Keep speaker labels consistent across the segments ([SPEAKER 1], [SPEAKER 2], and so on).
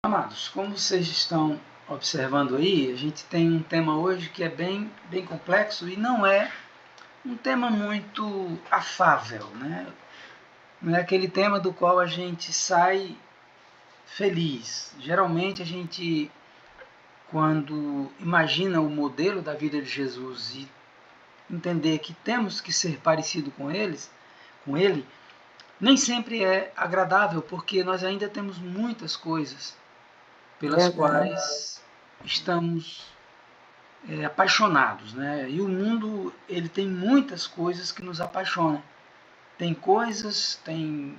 [SPEAKER 1] Amados, como vocês estão observando aí, a gente tem um tema hoje que é bem complexo e não é um tema muito afável, né? Não é aquele tema do qual a gente sai feliz. Geralmente a gente, quando imagina o modelo da vida de Jesus e entender que temos que ser parecido com ele, nem sempre é agradável, porque nós ainda temos muitas coisas pelas
[SPEAKER 2] Verdade.
[SPEAKER 1] quais estamos apaixonados, né? E o mundo ele tem muitas coisas que nos apaixonam. Tem coisas, tem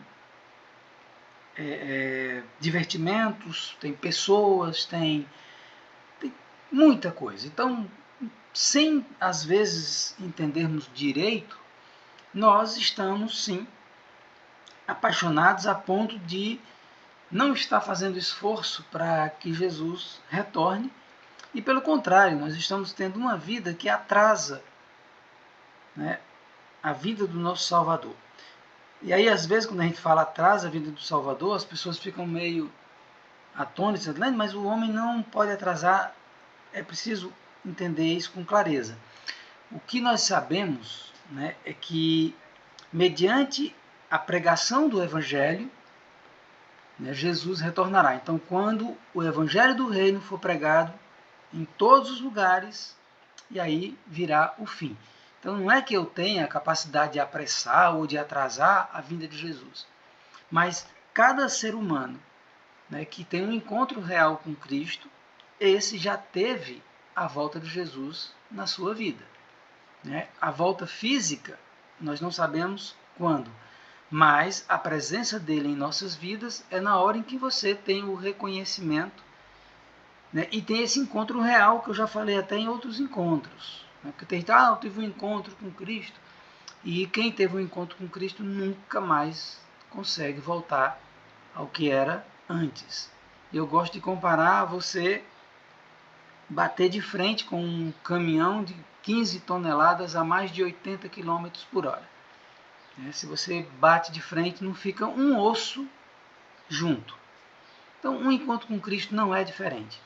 [SPEAKER 1] divertimentos, tem pessoas, tem muita coisa. Então, sem às vezes entendermos direito, nós estamos sim apaixonados a ponto de não estar fazendo esforço para que Jesus retorne. E pelo contrário, nós estamos tendo uma vida que atrasa, né, a vida do nosso Salvador. E aí, às vezes, quando a gente fala atrasa a vida do Salvador, as pessoas ficam meio atônitas, mas o homem não pode atrasar, é preciso entender isso com clareza. O que nós sabemos, né, é que, mediante a pregação do Evangelho, né, Jesus retornará. Então, quando o Evangelho do Reino for pregado em todos os lugares, e aí virá o fim. Então não é que eu tenha a capacidade de apressar ou de atrasar a vinda de Jesus, mas cada ser humano, né, que tem um encontro real com Cristo, esse já teve a volta de Jesus na sua vida. Né? A volta física, nós não sabemos quando, mas a presença dele em nossas vidas é na hora em que você tem o reconhecimento, né, e tem esse encontro real que eu já falei até em outros encontros. Né? Porque tem gente, eu tive um encontro com Cristo, e quem teve um encontro com Cristo nunca mais consegue voltar ao que era antes. Eu gosto de comparar você bater de frente com um caminhão de 15 toneladas a mais de 80 km por hora. Se você bate de frente, não fica um osso junto. Então, um encontro com Cristo não é diferente.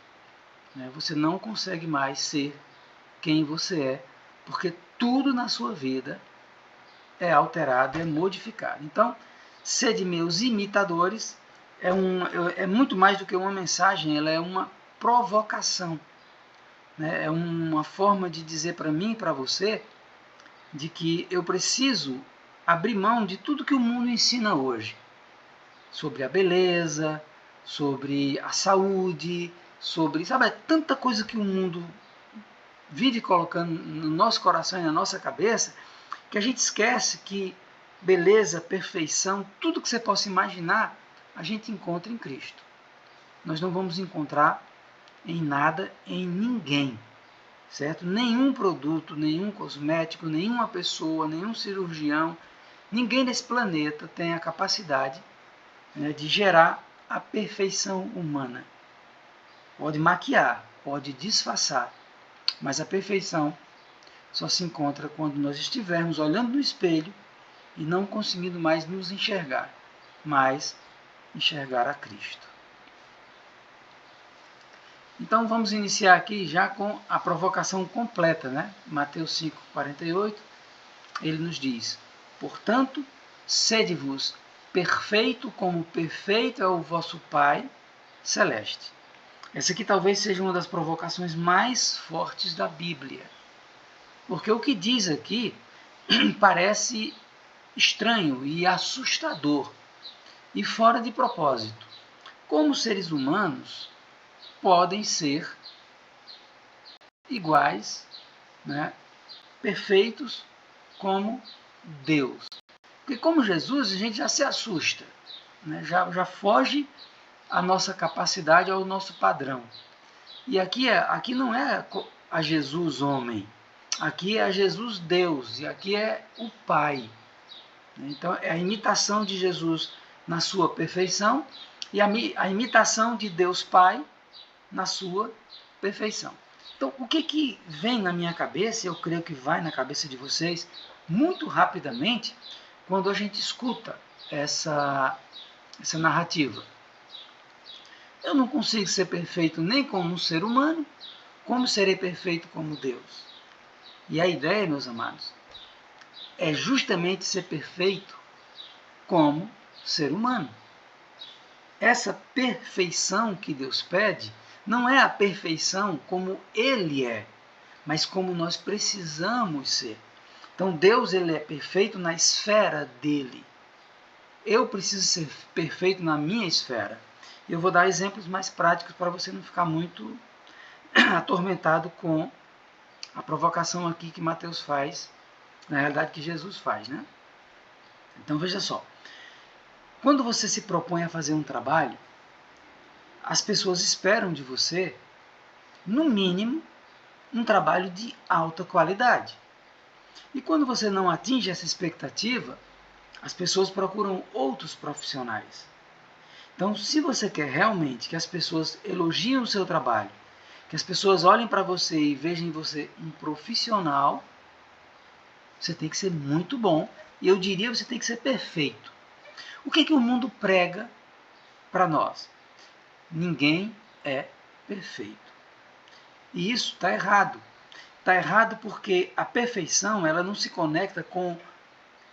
[SPEAKER 1] Você não consegue mais ser quem você é, porque tudo na sua vida é alterado, é modificado. Então, sede meus imitadores é muito mais do que uma mensagem, ela é uma provocação. Né? É uma forma de dizer para mim e para você de que eu preciso abrir mão de tudo que o mundo ensina hoje, sobre a beleza, sobre a saúde, sobre, sabe, tanta coisa que o mundo vive colocando no nosso coração e na nossa cabeça, que a gente esquece que beleza, perfeição, tudo que você possa imaginar, a gente encontra em Cristo. Nós não vamos encontrar em nada, em ninguém, certo? Nenhum produto, nenhum cosmético, nenhuma pessoa, nenhum cirurgião, ninguém nesse planeta tem a capacidade, né, de gerar a perfeição humana. Pode maquiar, pode disfarçar, mas a perfeição só se encontra quando nós estivermos olhando no espelho e não conseguindo mais nos enxergar, mas enxergar a Cristo. Então vamos iniciar aqui já com a provocação completa, né? Mateus 5,48, ele nos diz: portanto, sede-vos perfeito como perfeito é o vosso Pai Celeste. Essa aqui talvez seja uma das provocações mais fortes da Bíblia. Porque o que diz aqui parece estranho e assustador e fora de propósito. Como seres humanos podem ser iguais, né, perfeitos como Deus? Porque como Jesus, a gente já se assusta, né, já foge a nossa capacidade ao nosso padrão. E aqui não é a Jesus homem, aqui é a Jesus Deus, e aqui é o Pai. Então é a imitação de Jesus na sua perfeição e a imitação de Deus Pai na sua perfeição. Então o que vem na minha cabeça, eu creio que vai na cabeça de vocês, muito rapidamente, quando a gente escuta essa narrativa? Eu não consigo ser perfeito nem como um ser humano, como serei perfeito como Deus? E a ideia, meus amados, é justamente ser perfeito como ser humano. Essa perfeição que Deus pede não é a perfeição como Ele é, mas como nós precisamos ser. Então Deus, ele é perfeito na esfera dele. Eu preciso ser perfeito na minha esfera. Eu vou dar exemplos mais práticos para você não ficar muito atormentado com a provocação aqui que Mateus faz, na realidade que Jesus faz, né? Então veja só. Quando você se propõe a fazer um trabalho, as pessoas esperam de você, no mínimo, um trabalho de alta qualidade. E quando você não atinge essa expectativa, as pessoas procuram outros profissionais. Então, se você quer realmente que as pessoas elogiem o seu trabalho, que as pessoas olhem para você e vejam em você um profissional, você tem que ser muito bom. E eu diria que você tem que ser perfeito. O que o mundo prega para nós? Ninguém é perfeito. E isso está errado. Está errado porque a perfeição ela não se conecta com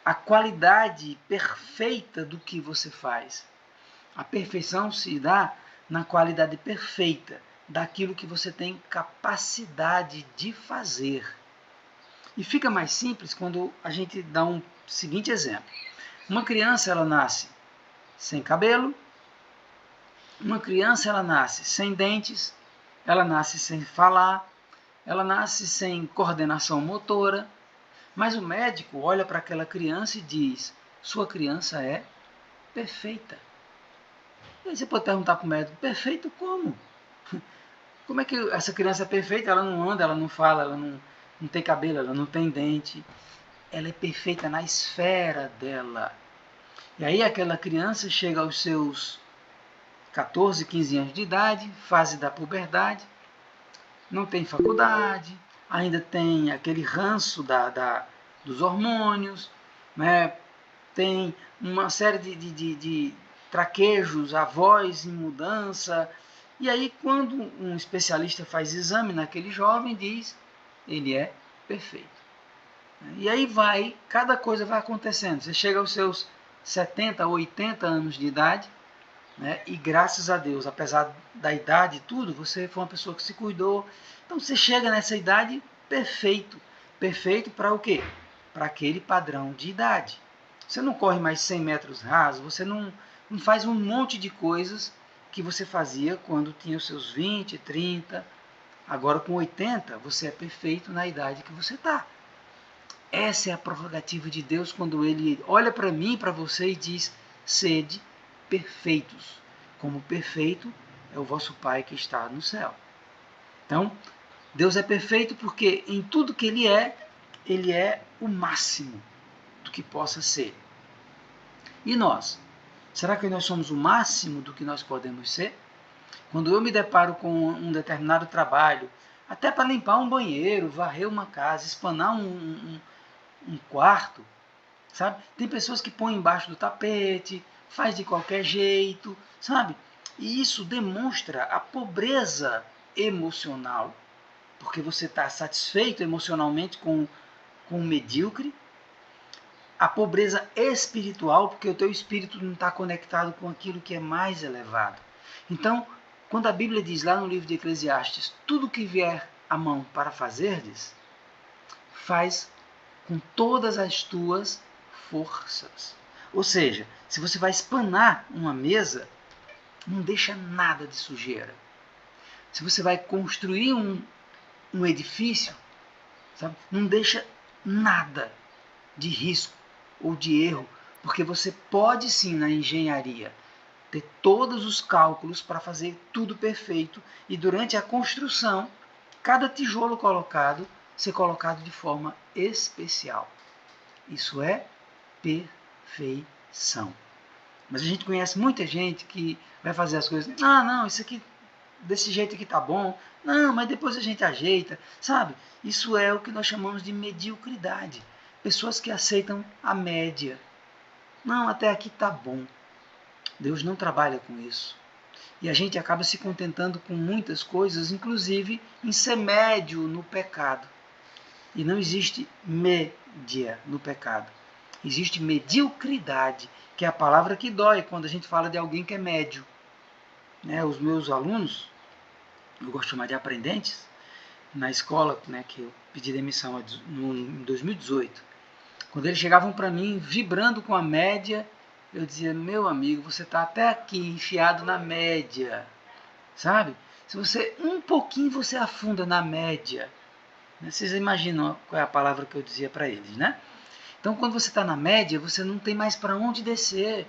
[SPEAKER 1] a qualidade perfeita do que você faz. A perfeição se dá na qualidade perfeita daquilo que você tem capacidade de fazer. E fica mais simples quando a gente dá um seguinte exemplo. Uma criança ela nasce sem cabelo, uma criança ela nasce sem dentes, ela nasce sem falar, ela nasce sem coordenação motora, mas o médico olha para aquela criança e diz: sua criança é perfeita. E aí você pode perguntar para o médico: perfeito como? Como é que essa criança é perfeita? Ela não anda, ela não fala, ela não tem cabelo, ela não tem dente. Ela é perfeita na esfera dela. E aí aquela criança chega aos seus 14, 15 anos de idade, fase da puberdade, não tem faculdade, ainda tem aquele ranço dos hormônios, né? Tem uma série de traquejos, a voz em mudança. E aí, quando um especialista faz exame naquele jovem, diz, ele é perfeito. E aí cada coisa vai acontecendo. Você chega aos seus 70, 80 anos de idade, né? E graças a Deus, apesar da idade e tudo, você foi uma pessoa que se cuidou. Então você chega nessa idade perfeito. Perfeito para o quê? Para aquele padrão de idade. Você não corre mais 100 metros rasos, você não faz um monte de coisas que você fazia quando tinha os seus 20, 30. Agora com 80, você é perfeito na idade que você está. Essa é a prerrogativa de Deus quando Ele olha para mim e para você e diz: sede perfeitos, como perfeito é o vosso Pai que está no céu. Então, Deus é perfeito porque em tudo que Ele é o máximo do que possa ser. E nós? Será que nós somos o máximo do que nós podemos ser? Quando eu me deparo com um determinado trabalho, até para limpar um banheiro, varrer uma casa, espanar um quarto, sabe? Tem pessoas que põem embaixo do tapete, faz de qualquer jeito, sabe? E isso demonstra a pobreza emocional, porque você está satisfeito emocionalmente com o medíocre, a pobreza espiritual, porque o teu espírito não está conectado com aquilo que é mais elevado. Então, quando a Bíblia diz lá no livro de Eclesiastes, tudo que vier à mão para fazerdes, faz com todas as tuas forças. Ou seja, se você vai espanar uma mesa, não deixa nada de sujeira. Se você vai construir um edifício, sabe, não deixa nada de risco ou de erro, porque você pode sim na engenharia ter todos os cálculos para fazer tudo perfeito e durante a construção, cada tijolo colocado ser colocado de forma especial. Isso é perfeição. Mas a gente conhece muita gente que vai fazer as coisas, não, isso aqui, desse jeito aqui tá bom, não, mas depois a gente ajeita, sabe? Isso é o que nós chamamos de mediocridade. Pessoas que aceitam a média. Não, até aqui tá bom. Deus não trabalha com isso. E a gente acaba se contentando com muitas coisas, inclusive em ser médio no pecado. E não existe média no pecado. Existe mediocridade, que é a palavra que dói quando a gente fala de alguém que é médio. Né? Os meus alunos, eu gosto de chamar de aprendentes, na escola, né, que eu pedi demissão em 2018, quando eles chegavam para mim vibrando com a média, eu dizia, meu amigo, você está até aqui enfiado na média, sabe? Se você, um pouquinho você afunda na média. Vocês imaginam qual é a palavra que eu dizia para eles, né? Então, quando você está na média, você não tem mais para onde descer.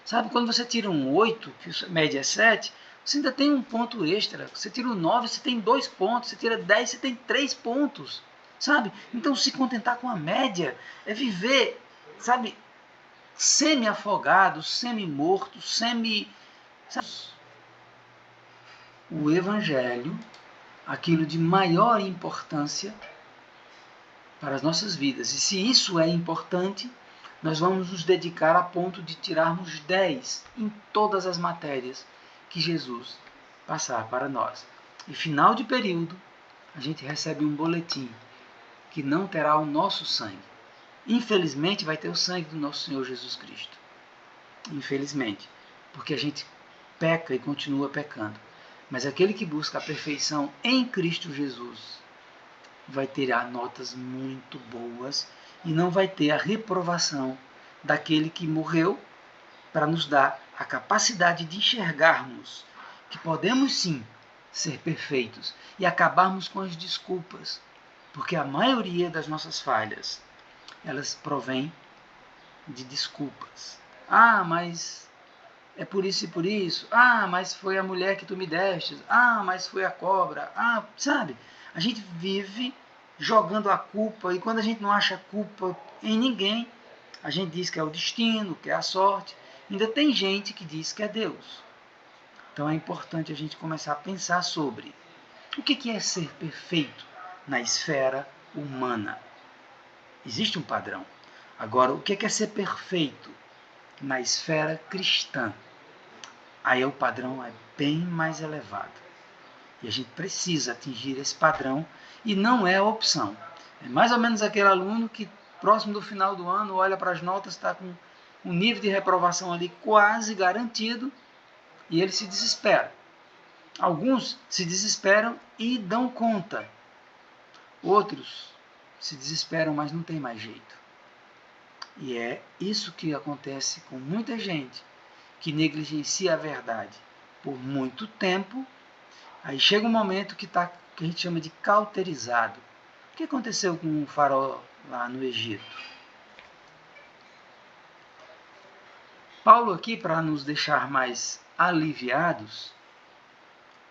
[SPEAKER 1] Sabe, quando você tira um 8, que a média é 7, você ainda tem um ponto extra. Você tira um 9, você tem 2 pontos. Você tira 10, você tem 3 pontos. Sabe? Então, se contentar com a média é viver, sabe, semi-afogado, semi-morto, semi... Sabe? O Evangelho, aquilo de maior importância para as nossas vidas. E se isso é importante, nós vamos nos dedicar a ponto de tirarmos 10 em todas as matérias que Jesus passar para nós. E final de período, a gente recebe um boletim que não terá o nosso sangue. Infelizmente, vai ter o sangue do nosso Senhor Jesus Cristo. Infelizmente, porque a gente peca e continua pecando. Mas aquele que busca a perfeição em Cristo Jesus vai ter notas muito boas e não vai ter a reprovação daquele que morreu para nos dar a capacidade de enxergarmos que podemos sim ser perfeitos e acabarmos com as desculpas, porque a maioria das nossas falhas, elas provêm de desculpas. Ah, mas é por isso e por isso. Ah, mas foi a mulher que tu me deste. Ah, mas foi a cobra. Ah, sabe? A gente vive jogando a culpa e quando a gente não acha culpa em ninguém, a gente diz que é o destino, que é a sorte. Ainda tem gente que diz que é Deus. Então é importante a gente começar a pensar sobre o que é ser perfeito na esfera humana. Existe um padrão. Agora, o que é ser perfeito na esfera cristã? Aí o padrão é bem mais elevado. E a gente precisa atingir esse padrão e não é opção. É mais ou menos aquele aluno que, próximo do final do ano, olha para as notas, está com um nível de reprovação ali quase garantido e ele se desespera. Alguns se desesperam e dão conta. Outros se desesperam, mas não tem mais jeito. E é isso que acontece com muita gente que negligencia a verdade por muito tempo. Aí chega um momento que a gente chama de cauterizado. O que aconteceu com o faraó lá no Egito? Paulo aqui, para nos deixar mais aliviados,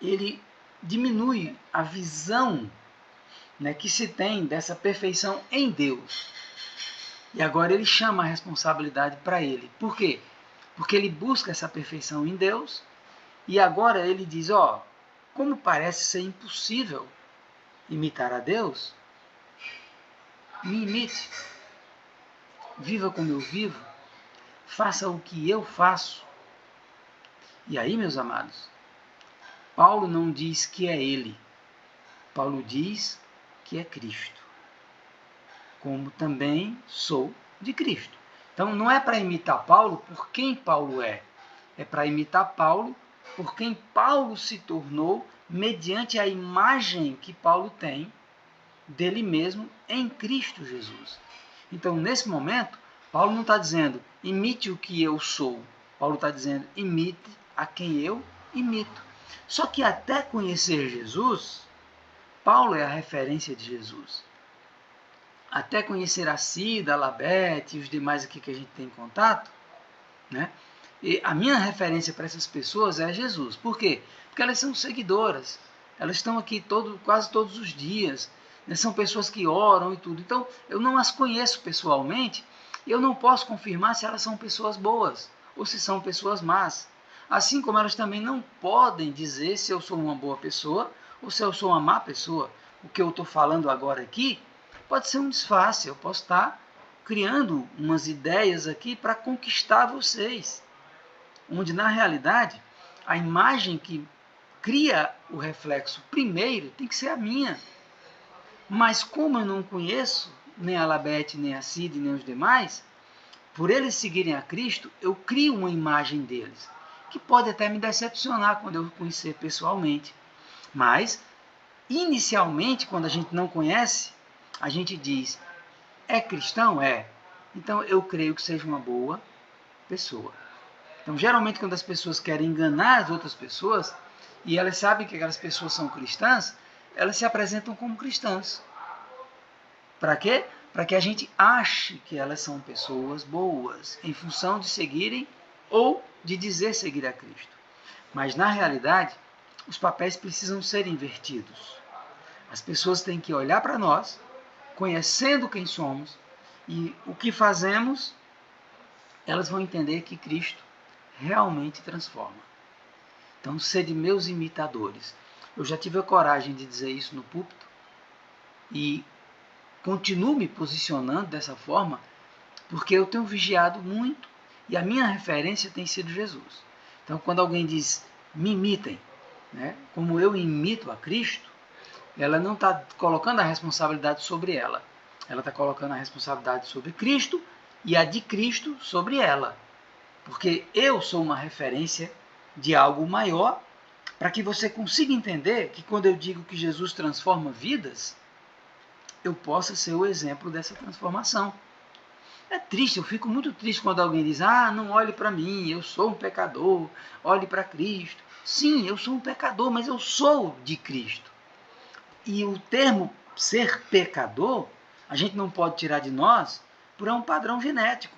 [SPEAKER 1] ele diminui a visão, né, que se tem dessa perfeição em Deus. E agora ele chama a responsabilidade para ele. Por quê? Porque ele busca essa perfeição em Deus e agora ele diz, como parece ser impossível imitar a Deus, me imite, viva como eu vivo, faça o que eu faço. E aí, meus amados, Paulo não diz que é ele, Paulo diz que é Cristo, como também sou de Cristo. Então não é para imitar Paulo por quem Paulo é para imitar Paulo por quem Paulo se tornou mediante a imagem que Paulo tem dele mesmo em Cristo Jesus. Então, nesse momento, Paulo não está dizendo imite o que eu sou. Paulo está dizendo imite a quem eu imito. Só que até conhecer Jesus, Paulo é a referência de Jesus. Até conhecer a Cida, a Labete e os demais aqui que a gente tem contato, né? E a minha referência para essas pessoas é Jesus. Por quê? Porque elas são seguidoras. Elas estão aqui quase todos os dias. Né? São pessoas que oram e tudo. Então, eu não as conheço pessoalmente. Eu não posso confirmar se elas são pessoas boas ou se são pessoas más. Assim como elas também não podem dizer se eu sou uma boa pessoa ou se eu sou uma má pessoa. O que eu estou falando agora aqui pode ser um disfarce. Eu posso estar criando umas ideias aqui para conquistar vocês. Onde, na realidade, a imagem que cria o reflexo primeiro tem que ser a minha. Mas como eu não conheço nem a Labete, nem a Cid, nem os demais, por eles seguirem a Cristo, eu crio uma imagem deles, que pode até me decepcionar quando eu conhecer pessoalmente. Mas, inicialmente, quando a gente não conhece, a gente diz, é cristão? É. Então, eu creio que seja uma boa pessoa. Então, geralmente, quando as pessoas querem enganar as outras pessoas, e elas sabem que aquelas pessoas são cristãs, elas se apresentam como cristãs. Para quê? Para que a gente ache que elas são pessoas boas, em função de seguirem ou de dizer seguir a Cristo. Mas, na realidade, os papéis precisam ser invertidos. As pessoas têm que olhar para nós, conhecendo quem somos e o que fazemos, elas vão entender que Cristo realmente transforma. Então, sede meus imitadores. Eu já tive a coragem de dizer isso no púlpito e continuo me posicionando dessa forma porque eu tenho vigiado muito e a minha referência tem sido Jesus. Então, quando alguém diz, me imitem, né, como eu imito a Cristo, ela não está colocando a responsabilidade sobre ela. Ela está colocando a responsabilidade sobre Cristo e a de Cristo sobre ela. Porque eu sou uma referência de algo maior, para que você consiga entender que quando eu digo que Jesus transforma vidas, eu possa ser o exemplo dessa transformação. É triste, eu fico muito triste quando alguém diz, não olhe para mim, eu sou um pecador, olhe para Cristo. Sim, eu sou um pecador, mas eu sou de Cristo. E o termo ser pecador, a gente não pode tirar de nós por um padrão genético.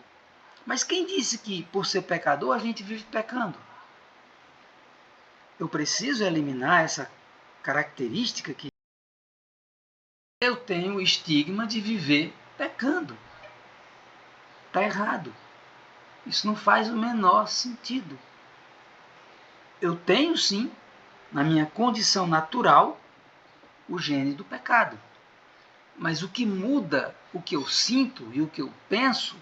[SPEAKER 1] Mas quem disse que por ser pecador a gente vive pecando? Eu preciso eliminar essa característica que eu tenho o estigma de viver pecando. Está errado. Isso não faz o menor sentido. Eu tenho sim, na minha condição natural, o gene do pecado. Mas o que muda o que eu sinto e o que eu penso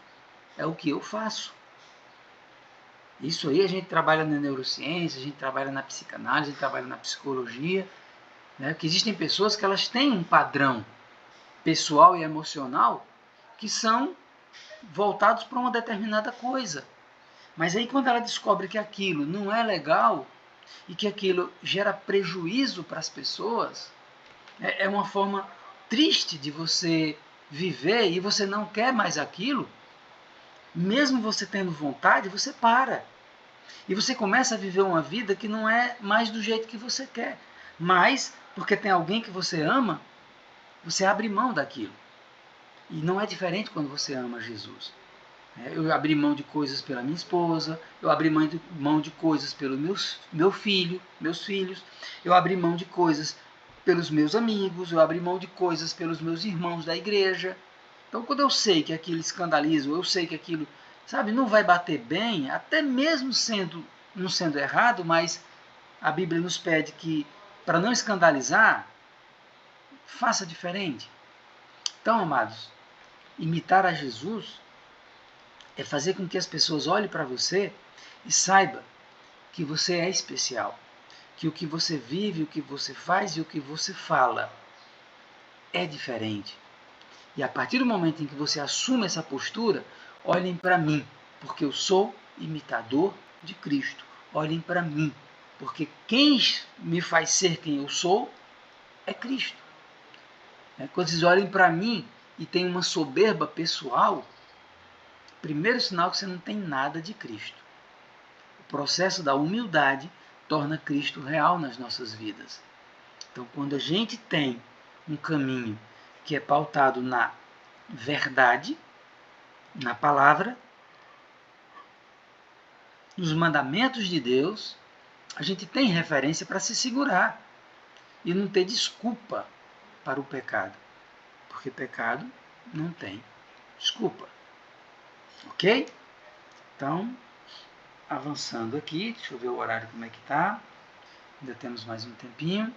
[SPEAKER 1] é o que eu faço. Isso aí a gente trabalha na neurociência, a gente trabalha na psicanálise, a gente trabalha na psicologia, né? Porque existem pessoas que elas têm um padrão pessoal e emocional que são voltados para uma determinada coisa. Mas aí quando ela descobre que aquilo não é legal e que aquilo gera prejuízo para as pessoas, é uma forma triste de você viver e você não quer mais aquilo, mesmo você tendo vontade, você para. E você começa a viver uma vida que não é mais do jeito que você quer. Mas, porque tem alguém que você ama, você abre mão daquilo. E não é diferente quando você ama Jesus. Eu abri mão de coisas pela minha esposa, eu abri mão de coisas pelo meus filhos, eu abri mão de coisas pelos meus amigos, eu abri mão de coisas pelos meus irmãos da igreja. Então, quando eu sei que aquilo escandaliza, eu sei que aquilo, não vai bater bem, até mesmo não sendo errado, mas a Bíblia nos pede que, para não escandalizar, faça diferente. Então, amados, imitar a Jesus é fazer com que as pessoas olhem para você e saibam que você é especial, que o que você vive, o que você faz e o que você fala é diferente. E a partir do momento em que você assume essa postura, olhem para mim, porque eu sou imitador de Cristo. Olhem para mim, porque quem me faz ser quem eu sou é Cristo. Quando vocês olhem para mim e tem uma soberba pessoal, primeiro sinal que você não tem nada de Cristo. O processo da humildade torna Cristo real nas nossas vidas. Então, quando a gente tem um caminho que é pautado na verdade, na palavra, nos mandamentos de Deus, a gente tem referência para se segurar e não ter desculpa para o pecado, porque pecado não tem desculpa. Ok? Então, avançando aqui, deixa eu ver o horário como é que está. Ainda temos mais um tempinho.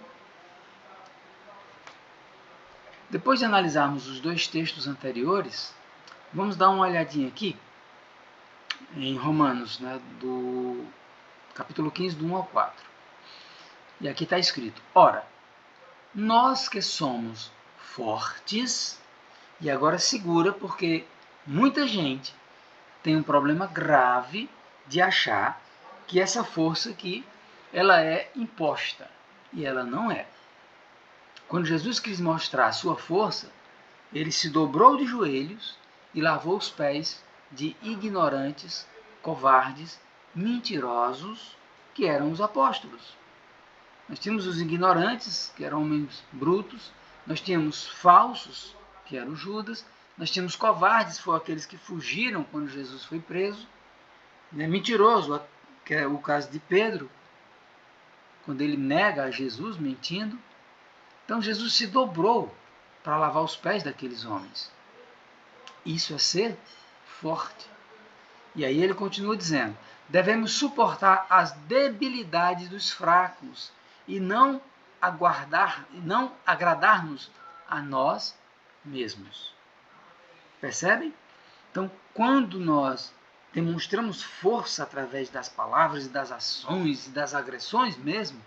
[SPEAKER 1] Depois de analisarmos os dois textos anteriores, vamos dar uma olhadinha aqui em Romanos, do capítulo 15, do 1 ao 4. E aqui está escrito: ora, nós que somos fortes, e agora segura, porque muita gente tem um problema grave de achar que essa força aqui, ela é imposta, e ela não é. Quando Jesus quis mostrar a sua força, ele se dobrou de joelhos e lavou os pés de ignorantes, covardes, mentirosos, que eram os apóstolos. Nós tínhamos os ignorantes, que eram homens brutos, nós tínhamos falsos, que eram Judas, nós tínhamos covardes, foram aqueles que fugiram quando Jesus foi preso, mentiroso, que é o caso de Pedro, quando ele nega a Jesus mentindo. Então Jesus se dobrou para lavar os pés daqueles homens. Isso é ser forte. E aí ele continua dizendo: devemos suportar as debilidades dos fracos e não agradar-nos a nós mesmos. Percebem? Então, quando nós demonstramos força através das palavras e das ações e das agressões mesmo,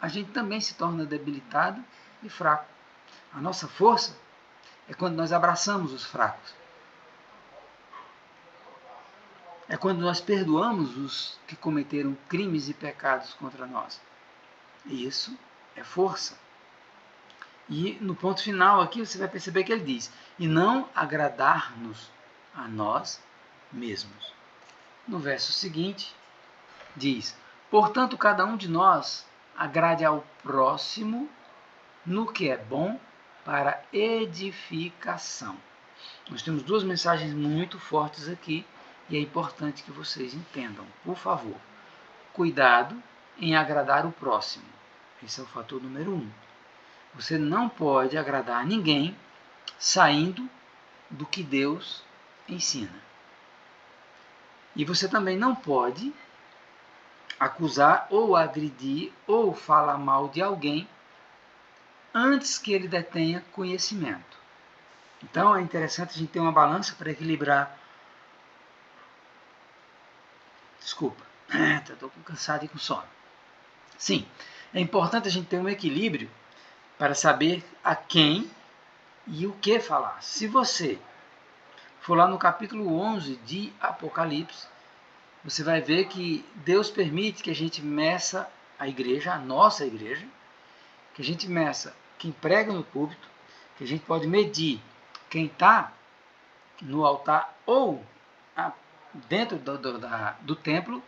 [SPEAKER 1] a gente também se torna debilitado e fraco. A nossa força é quando nós abraçamos os fracos. É quando nós perdoamos os que cometeram crimes e pecados contra nós. E isso é força. E no ponto final aqui você vai perceber que ele diz: e não agradar-nos a nós mesmos. No verso seguinte diz: portanto, cada um de nós agrade ao próximo no que é bom para edificação. Nós temos duas mensagens muito fortes aqui e é importante que vocês entendam. Por favor, cuidado em agradar o próximo. Esse é o fator número 1. Você não pode agradar ninguém saindo do que Deus ensina. E você também não pode acusar ou agredir ou falar mal de alguém antes que ele detenha conhecimento. Então é interessante a gente ter uma balança para equilibrar. Desculpa, estou cansado e com sono. Sim, é importante a gente ter um equilíbrio para saber a quem e o que falar. Se você for lá no capítulo 11 de Apocalipse, você vai ver que Deus permite que a gente meça a igreja, a nossa igreja, que a gente meça quem prega no púlpito, que a gente pode medir quem está no altar ou dentro do templo.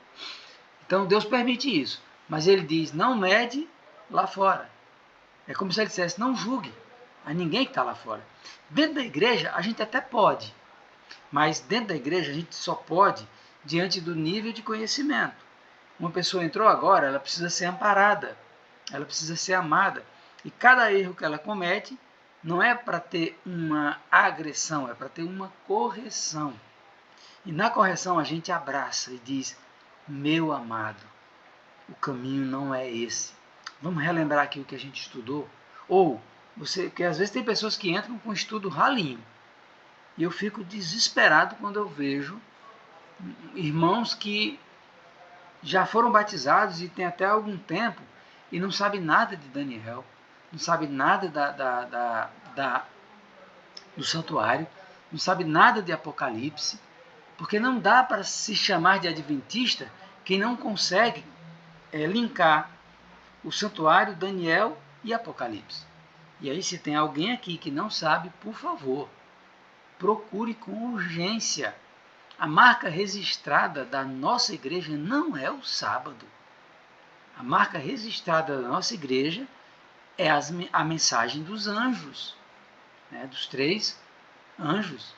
[SPEAKER 1] Então Deus permite isso, mas ele diz: não mede lá fora. É como se ele dissesse: não julgue a ninguém que está lá fora. Dentro da igreja a gente até pode, mas dentro da igreja a gente só pode diante do nível de conhecimento. Uma pessoa entrou agora, ela precisa ser amparada, ela precisa ser amada, e cada erro que ela comete não é para ter uma agressão, é para ter uma correção. E na correção a gente abraça e diz: meu amado, o caminho não é esse. Vamos relembrar aqui o que a gente estudou? Ou, porque às vezes tem pessoas que entram com estudo ralinho. E eu fico desesperado quando eu vejo irmãos que já foram batizados e tem até algum tempo e não sabem nada de Daniel, não sabem nada do santuário, não sabem nada de Apocalipse, porque não dá para se chamar de adventista quem não consegue linkar o santuário, Daniel e Apocalipse. E aí, se tem alguém aqui que não sabe, por favor, procure com urgência. A marca registrada da nossa igreja não é o sábado. A marca registrada da nossa igreja é a mensagem dos anjos, dos 3 anjos.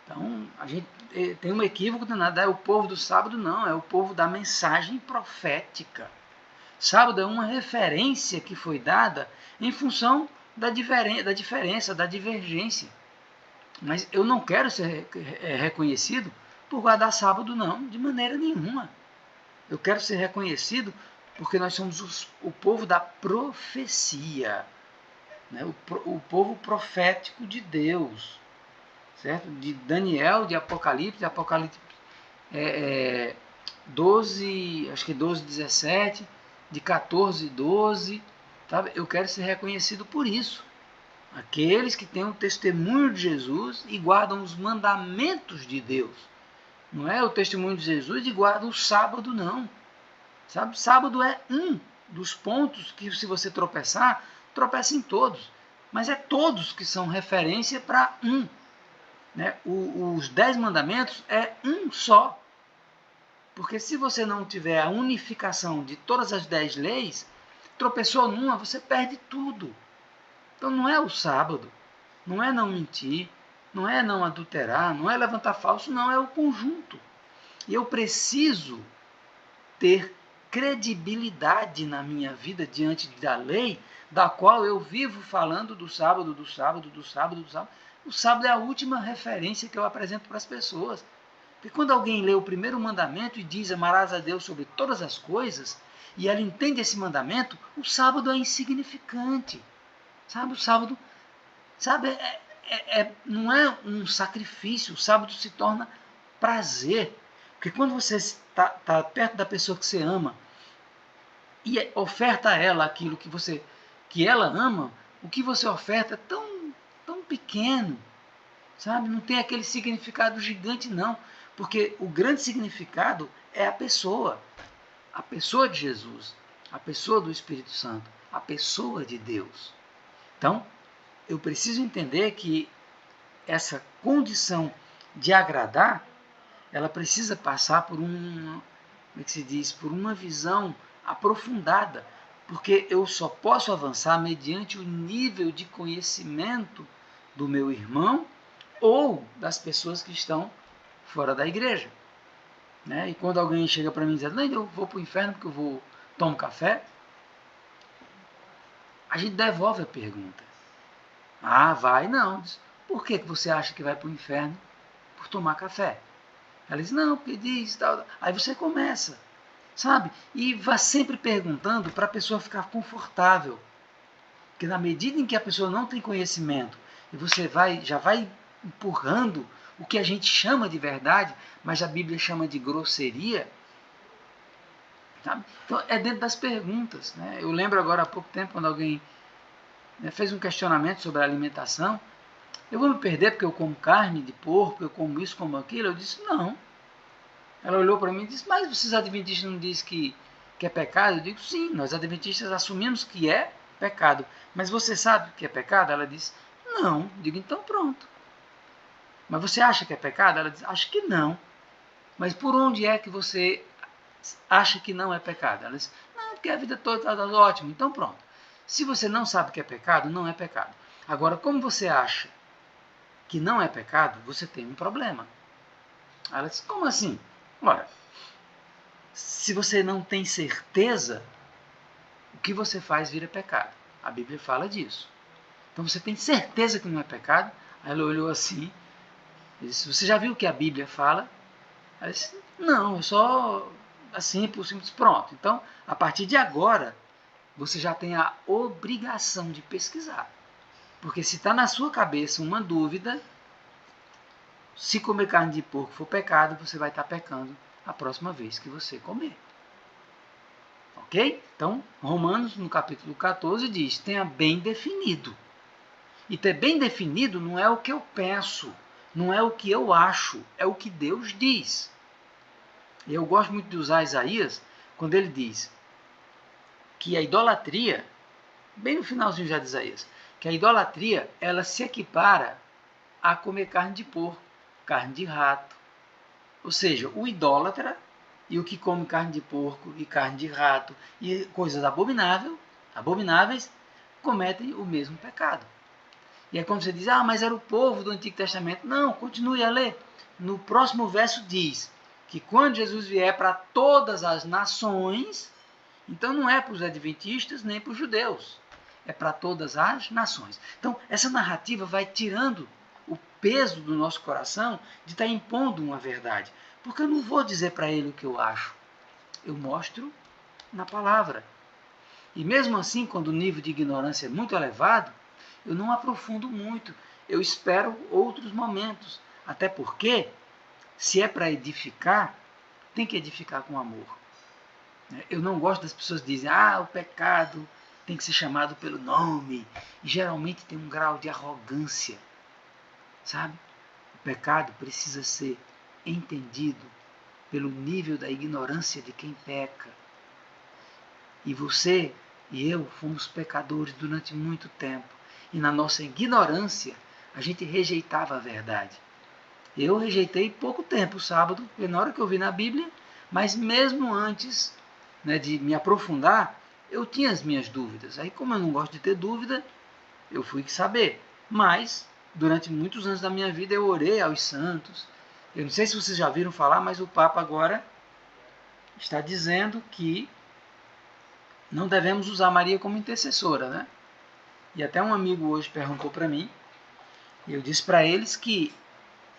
[SPEAKER 1] Então, a gente tem um equívoco danado, é o povo do sábado, não, é o povo da mensagem profética. Sábado é uma referência que foi dada em função da diferença, da divergência. Mas eu não quero ser reconhecido por guardar sábado, não, de maneira nenhuma. Eu quero ser reconhecido porque nós somos o povo da profecia, o povo profético de Deus, certo? De Daniel, de Apocalipse 12, acho que 12, 17, de 14, 12, sabe? Eu quero ser reconhecido por isso. Aqueles que têm o testemunho de Jesus e guardam os mandamentos de Deus. Não é o testemunho de Jesus e guarda o sábado, não. Sabe? Sábado é um dos pontos que, se você tropeçar, tropeça em todos. Mas é todos que são referência para um. Né? Os 10 mandamentos é um só. Porque se você não tiver a unificação de todas as 10 leis, tropeçou numa, você perde tudo. Então não é o sábado, não é não mentir, não é não adulterar, não é levantar falso, não, é o conjunto. E eu preciso ter credibilidade na minha vida diante da lei, da qual eu vivo falando do sábado, do sábado, do sábado, do sábado. O sábado é a última referência que eu apresento para as pessoas. Porque quando alguém lê o primeiro mandamento e diz amarás a Deus sobre todas as coisas, e ela entende esse mandamento, o sábado é insignificante. Sabe, o sábado, sabe, não é um sacrifício, o sábado se torna prazer. Porque quando você está perto da pessoa que você ama e oferta a ela aquilo que ela ama, o que você oferta é tão pequeno, sabe? Não tem aquele significado gigante, não. Porque o grande significado é a pessoa de Jesus, a pessoa do Espírito Santo, a pessoa de Deus. Então, eu preciso entender que essa condição de agradar, ela precisa passar por como é que se diz, por uma visão aprofundada, porque eu só posso avançar mediante o nível de conhecimento do meu irmão ou das pessoas que estão fora da igreja. Né? E quando alguém chega para mim e diz, não, eu vou para o inferno porque eu tomo café, a gente devolve a pergunta. Ah, vai não. Por que você acha que vai para o inferno por tomar café? Ela diz, não, porque diz tal. Aí você começa, sabe? E vai sempre perguntando para a pessoa ficar confortável. Porque na medida em que a pessoa não tem conhecimento e você já vai empurrando o que a gente chama de verdade, mas a Bíblia chama de grosseria, sabe? Então é dentro das perguntas. Né? Eu lembro agora há pouco tempo quando alguém fez um questionamento sobre a alimentação. Eu vou me perder porque eu como carne de porco, eu como isso, como aquilo? Eu disse, não. Ela olhou para mim e disse, mas vocês adventistas não dizem que é pecado? Eu digo, sim, nós adventistas assumimos que é pecado. Mas você sabe que é pecado? Ela disse, não. Eu digo, então pronto. Mas você acha que é pecado? Ela disse, acho que não. Mas por onde é que você acha que não é pecado? Ela disse, não, porque a vida toda está ótima. Então pronto. Se você não sabe que é pecado, não é pecado. Agora, como você acha que não é pecado, você tem um problema. Ela disse, como assim? Ora, se você não tem certeza, o que você faz vira pecado. A Bíblia fala disso. Então você tem certeza que não é pecado? Aí ela olhou assim e disse, você já viu o que a Bíblia fala? Ela disse, não, eu só assim, por simples, pronto. Então, a partir de agora, você já tem a obrigação de pesquisar. Porque se está na sua cabeça uma dúvida, se comer carne de porco for pecado, você vai estar pecando a próxima vez que você comer. Ok? Então, Romanos, no capítulo 14, diz, tenha bem definido. E ter bem definido não é o que eu penso, não é o que eu acho, é o que Deus diz. E eu gosto muito de usar Isaías, quando ele diz que a idolatria, bem no finalzinho já de Isaías, que a idolatria, ela se equipara a comer carne de porco, carne de rato. Ou seja, o idólatra e o que come carne de porco e carne de rato e coisas abomináveis, cometem o mesmo pecado. E é como você diz, mas era o povo do Antigo Testamento. Não, continue a ler. No próximo verso diz que quando Jesus vier para todas as nações, então não é para os adventistas nem para os judeus, é para todas as nações. Então essa narrativa vai tirando o peso do nosso coração de estar impondo uma verdade. Porque eu não vou dizer para ele o que eu acho, eu mostro na palavra. E mesmo assim, quando o nível de ignorância é muito elevado, eu não aprofundo muito, eu espero outros momentos. Até porque, se é para edificar, tem que edificar com amor. Eu não gosto das pessoas que dizem, o pecado tem que ser chamado pelo nome. E geralmente tem um grau de arrogância, sabe? O pecado precisa ser entendido pelo nível da ignorância de quem peca. E você e eu fomos pecadores durante muito tempo. E na nossa ignorância, a gente rejeitava a verdade. Eu rejeitei pouco tempo o sábado, porque na hora que eu vi na Bíblia, mas mesmo antes, né, de me aprofundar, eu tinha as minhas dúvidas. Aí, como eu não gosto de ter dúvida, eu fui saber. Mas, durante muitos anos da minha vida, eu orei aos santos. Eu não sei se vocês já viram falar, mas o Papa agora está dizendo que não devemos usar Maria como intercessora, né? E até um amigo hoje perguntou para mim, e eu disse para eles que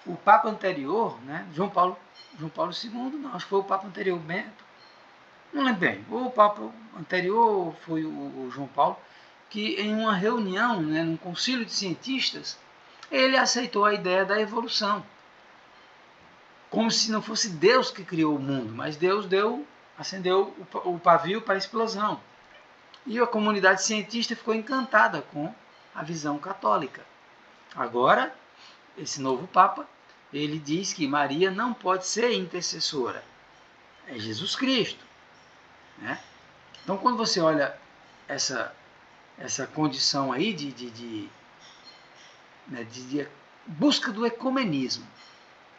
[SPEAKER 1] o Papa anterior, né, João Paulo II, não, acho que foi o Papa anterior, Bento, não lembro bem, ou o Papa anterior foi o João Paulo, que em uma reunião, né, num concílio de cientistas, ele aceitou a ideia da evolução, como se não fosse Deus que criou o mundo, mas Deus acendeu o pavio para a explosão. E a comunidade cientista ficou encantada com a visão católica. Agora, esse novo Papa, ele diz que Maria não pode ser intercessora. É Jesus Cristo. Né? Então, quando você olha essa condição aí de busca do ecumenismo,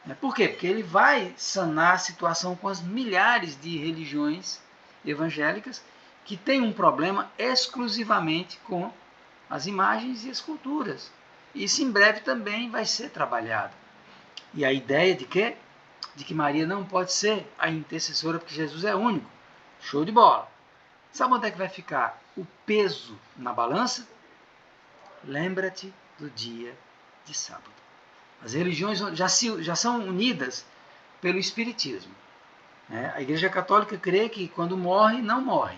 [SPEAKER 1] né? Por quê? Porque ele vai sanar a situação com as milhares de religiões evangélicas que têm um problema exclusivamente com as imagens e esculturas. Isso em breve também vai ser trabalhado. E a ideia de quê? De que Maria não pode ser a intercessora porque Jesus é único. Show de bola. Sabe onde é que vai ficar o peso na balança? Lembra-te do dia de sábado. As religiões já são unidas pelo Espiritismo. Né? A Igreja Católica crê que quando morre, não morre.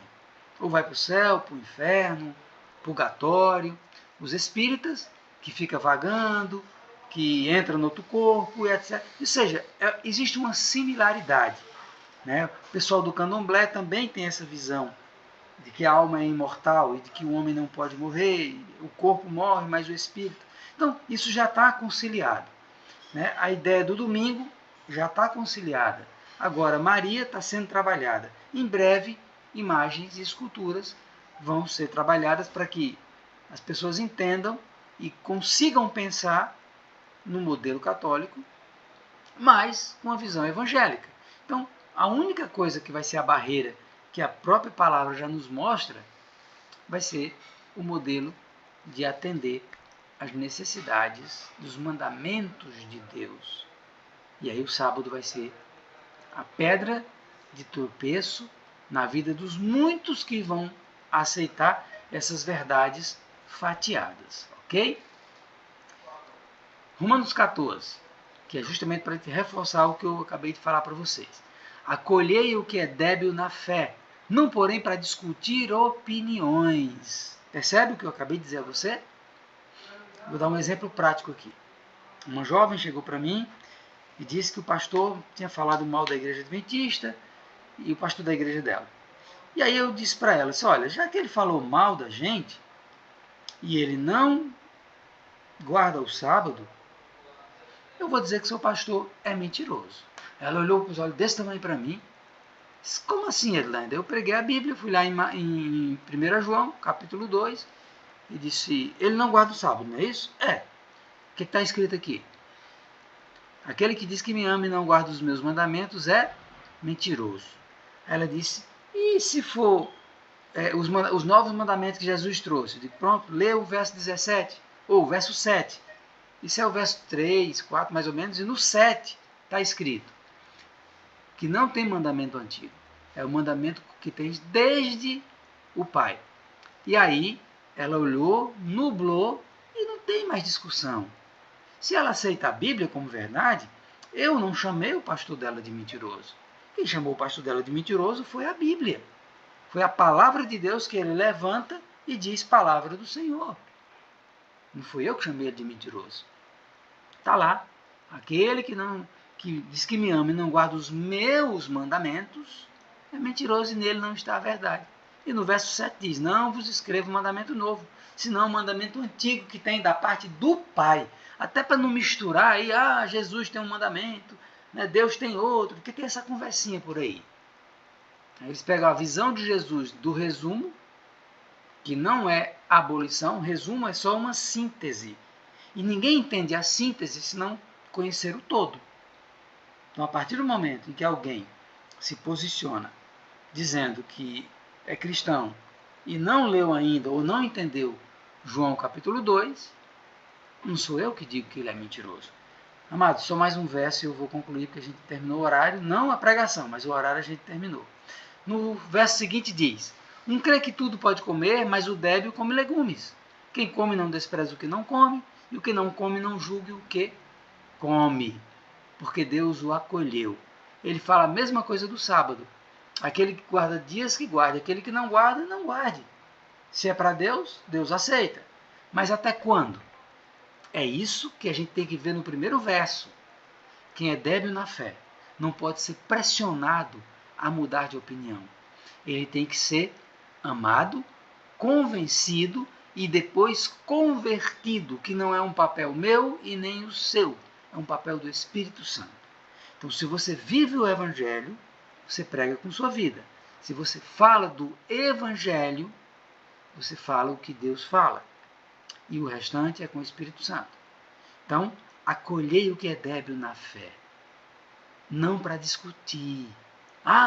[SPEAKER 1] Ou vai para o céu, para o inferno, purgatório. Os espíritas, que fica vagando, que entra no outro corpo, etc. Ou seja, existe uma similaridade. Né? O pessoal do candomblé também tem essa visão de que a alma é imortal e de que o homem não pode morrer, o corpo morre, mas o espírito. Então, isso já está conciliado. Né? A ideia do domingo já está conciliada. Agora, Maria está sendo trabalhada. Em breve, imagens e esculturas vão ser trabalhadas para que as pessoas entendam e consigam pensar no modelo católico, mas com a visão evangélica. Então, a única coisa que vai ser a barreira que a própria palavra já nos mostra vai ser o modelo de atender às necessidades dos mandamentos de Deus. E aí o sábado vai ser a pedra de tropeço na vida dos muitos que vão aceitar essas verdades fatiadas, ok? Romanos 14, que é justamente para reforçar o que eu acabei de falar para vocês. Acolhei o que é débil na fé, não porém para discutir opiniões. Percebe o que eu acabei de dizer a você? Vou dar um exemplo prático aqui. Uma jovem chegou para mim e disse que o pastor tinha falado mal da igreja adventista e o pastor da igreja dela. E aí eu disse para ela, olha, já que ele falou mal da gente e ele não guarda o sábado, eu vou dizer que seu pastor é mentiroso. Ela olhou com os olhos desse tamanho para mim. Disse, como assim, Edlander? Eu preguei a Bíblia, fui lá em 1 João, capítulo 2, e disse, ele não guarda o sábado, não é isso? É. O que está escrito aqui? Aquele que diz que me ama e não guarda os meus mandamentos é mentiroso. Ela disse, e se for os novos mandamentos que Jesus trouxe? Eu digo, pronto, lê o verso 17, ou o verso 7. Isso é o verso 3, 4 mais ou menos, e no 7 está escrito que não tem mandamento antigo. É o mandamento que tem desde o Pai. E aí ela olhou, nublou e não tem mais discussão. Se ela aceita a Bíblia como verdade, eu não chamei o pastor dela de mentiroso. Quem chamou o pastor dela de mentiroso foi a Bíblia. Foi a palavra de Deus que ele levanta e diz palavra do Senhor. Não fui eu que chamei ele de mentiroso. Está lá. Aquele que não que diz que me ama e não guarda os meus mandamentos, é mentiroso e nele não está a verdade. E no verso 7 diz, não vos escrevo um mandamento novo, senão um mandamento antigo que tem da parte do Pai. Até para não misturar aí, Jesus tem um mandamento, né, Deus tem outro, porque tem essa conversinha por aí. Eles pegam a visão de Jesus do resumo, que não é abolição, resumo é só uma síntese. E ninguém entende a síntese se não conhecer o todo. Então, a partir do momento em que alguém se posiciona dizendo que é cristão e não leu ainda ou não entendeu João capítulo 2, não sou eu que digo que ele é mentiroso. Amados, só mais um verso e eu vou concluir porque a gente terminou o horário, não a pregação, mas o horário a gente terminou. No verso seguinte diz, um crê que tudo pode comer, mas o débil come legumes. Quem come não despreza o que não come, e o que não come não julgue o que come, porque Deus o acolheu. Ele fala a mesma coisa do sábado. Aquele que guarda dias que guarde, aquele que não guarda, não guarde. Se é para Deus, Deus aceita. Mas até quando? É isso que a gente tem que ver no primeiro verso. Quem é débil na fé não pode ser pressionado a mudar de opinião. Ele tem que ser amado, convencido e depois convertido, que não é um papel meu e nem o seu, é um papel do Espírito Santo. Então, se você vive o Evangelho, você prega com sua vida. Se você fala do Evangelho, você fala o que Deus fala. E o restante é com o Espírito Santo. Então, acolhei o que é débil na fé. Não para discutir.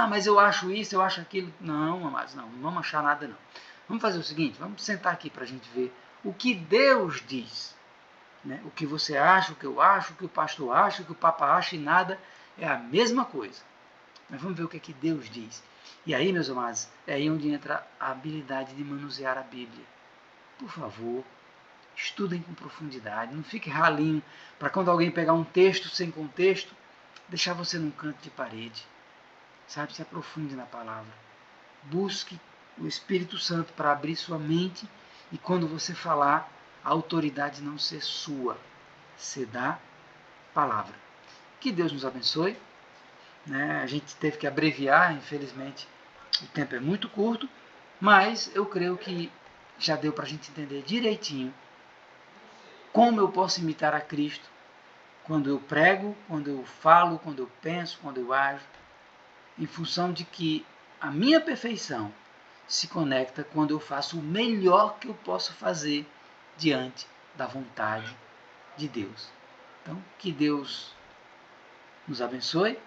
[SPEAKER 1] Mas eu acho isso, eu acho aquilo. Não, amados, não vamos achar nada não. Vamos fazer o seguinte, vamos sentar aqui para a gente ver o que Deus diz. Né? O que você acha, o que eu acho, o que o pastor acha, o que o papa acha e nada é a mesma coisa. Mas vamos ver o que é que Deus diz. E aí, meus amados, é aí onde entra a habilidade de manusear a Bíblia. Por favor, estudem com profundidade, não fique ralinho para quando alguém pegar um texto sem contexto, deixar você num canto de parede. Sabe, se aprofunde na palavra. Busque o Espírito Santo para abrir sua mente e quando você falar, a autoridade não ser sua, ser da palavra. Que Deus nos abençoe. A gente teve que abreviar, infelizmente o tempo é muito curto, mas eu creio que já deu para a gente entender direitinho como eu posso imitar a Cristo quando eu prego, quando eu falo, quando eu penso, quando eu ajo, em função de que a minha perfeição se conecta quando eu faço o melhor que eu posso fazer diante da vontade de Deus. Então, que Deus nos abençoe,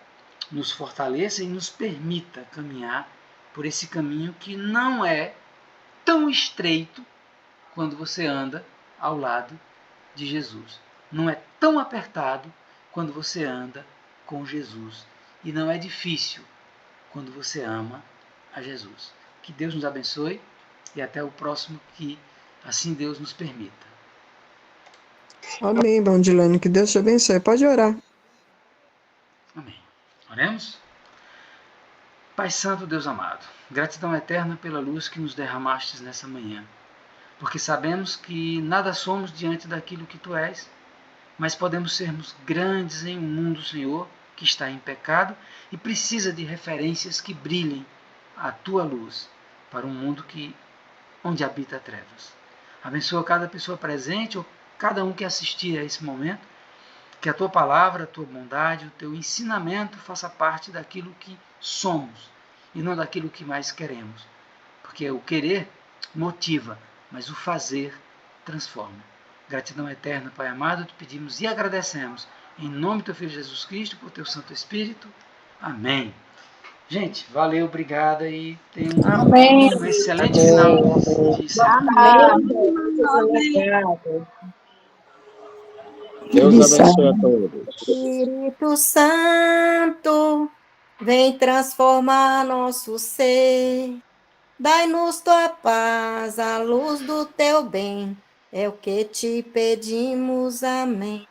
[SPEAKER 1] nos fortaleça e nos permita caminhar por esse caminho que não é tão estreito quando você anda ao lado de Jesus. Não é tão apertado quando você anda com Jesus. E não é difícil quando você ama a Jesus. Que Deus nos abençoe e até o próximo, que assim Deus nos permita.
[SPEAKER 2] Amém, Bandilane. Que Deus te abençoe. Pode orar.
[SPEAKER 1] Amém. Oremos? Pai Santo, Deus amado, gratidão eterna pela luz que nos derramastes nessa manhã, porque sabemos que nada somos diante daquilo que Tu és, mas podemos sermos grandes em um mundo, Senhor, que está em pecado e precisa de referências que brilhem a Tua luz para um mundo onde habita trevas. Abençoa cada pessoa presente ou cada um que assistir a esse momento, que a Tua palavra, a Tua bondade, o Teu ensinamento faça parte daquilo que somos e não daquilo que mais queremos. Porque o querer motiva, mas o fazer transforma. Gratidão eterna, Pai amado, te pedimos e agradecemos. Em nome do Teu Filho Jesus Cristo, por Teu Santo Espírito. Amém. Gente, valeu, obrigada e tenham um excelente final de semana.
[SPEAKER 3] Deus abençoe a todos.
[SPEAKER 4] Espírito Santo, vem transformar nosso ser. Dai-nos tua paz, a luz do teu bem. É o que te pedimos, amém.